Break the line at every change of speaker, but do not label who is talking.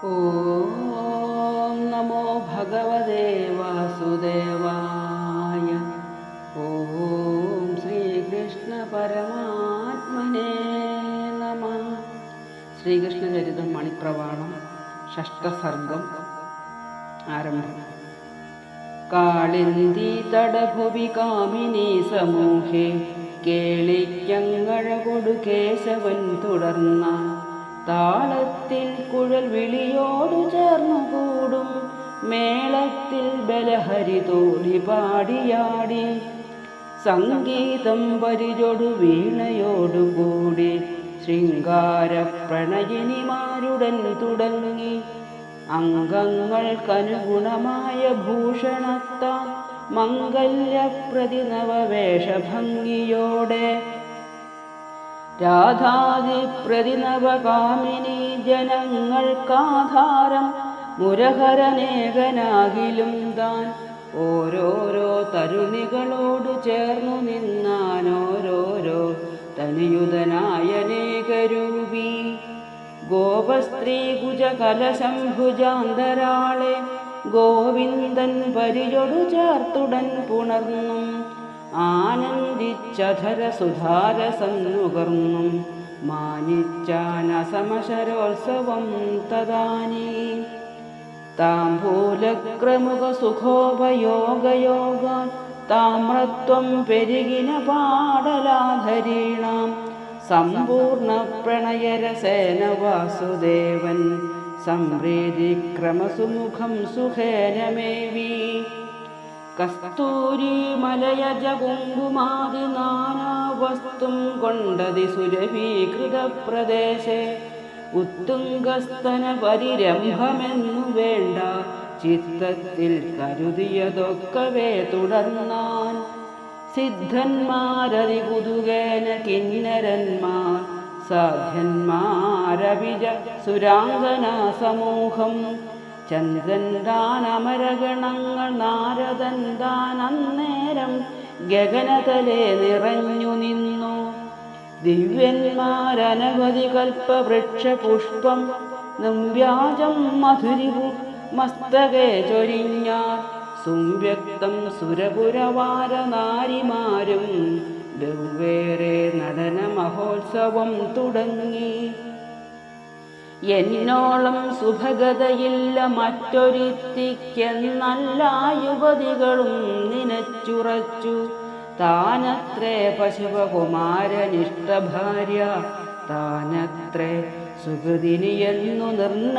ഓം നമോ ഭഗവതേ വാസുദേവായ. ഓം ശ്രീകൃഷ്ണ പരമാത്മനേ നമഃ. ശ്രീകൃഷ്ണചരിതം മണിപ്രവാണം ഷഷ്ഠസർഗം ആരംഭം. കാളിന്തി തടഭുവി കാമിനി സമൂഹേ കേളിക്കങ്ങഴകൊടു കേശവൻ തുടർന്ന താളത്തിൽ കുഴൽ വിളിയോടു ചേർന്നുകൂടും മേളത്തിൽ ബലഹരി തോടി പാടിയാടി സംഗീതം പരിചൊടു വീണയോടുകൂടി ശൃംഗാര പ്രണയിനിമാരുടൻ തുടങ്ങി അംഗങ്ങൾക്കനുഗുണമായ ഭൂഷണത്താൽ മംഗല്യപ്രതിനവവേഷഭംഗിയോടെ രാധാദിപ്രതിനവകാമിനി ജനങ്ങൾക്കാധാരം മുരഹരനേകനാകിലും താൻ ഓരോരോ തരുണികളോടു ചേർന്നു നിന്നാനോരോരോ തനിയുതനായനേകരൂപി ഗോപസ്ത്രീ കുജകലശംഭുജാന്തരാളെ ഗോവിന്ദൻ പരിചൊടു ചേർത്തുടൻ പുണർന്നും ആനന്ദിച്ചധര സുധാരസന്നുകർന്നും മാനിച്ചാനസമശരോത്സവം തദാനീ താംബൂലക്രമുക സുഖോപയോഗയോഗാൻ താമ്രത്വം പെരുകിന പാടലാധരീണാം സമ്പൂർണ്ണ പ്രണയരസേന വാസുദേവൻ സംപ്രീതിക്രമസുമുഖം സുഖേനമേവി കസ്തൂരി മലയജ കുങ്കുമാതി നാനാവസ്തും കൊണ്ടതി സുരഭീകൃത പ്രദേശേ ഉത്തുംഗസ്തന പരിരംഭമെന്നു വേണ്ട ചിത്തത്തിൽ കരുതിയതൊക്കവേ തുടർന്നാൻ സിദ്ധന്മാരതി കുതുകേന കിന്നരന്മാർ സാധ്യന്മാരവിജ സുരാംഗനാ സമൂഹം ചന്ദ്രൻ താൻ അമരഗണങ്ങൾ നാരദൻ താൻ അന്നേരം ഗഗനതലേ നിറഞ്ഞു നിന്നു ദിവ്യന്മാരനവധി കൽപ്പവൃക്ഷപുഷ്പം നിർവ്യാജം മധുരിപു മസ്തകേ ചൊരിഞ്ഞാർ സുവ്യക്തം സുരപുരവാര നാരിമാരും വെവ്വേറെ നടന മഹോത്സവം തുടങ്ങി എന്നോളം സുഭഗതയില്ല മറ്റൊരുത്തിക്കെന്നല്ല യുവതികളും നിനച്ചുറച്ചു താനത്രേ പശുപകുമാരനിഷ്ടഭാര്യ താനത്രേ സുഗതിനിയെന്നു നിർണ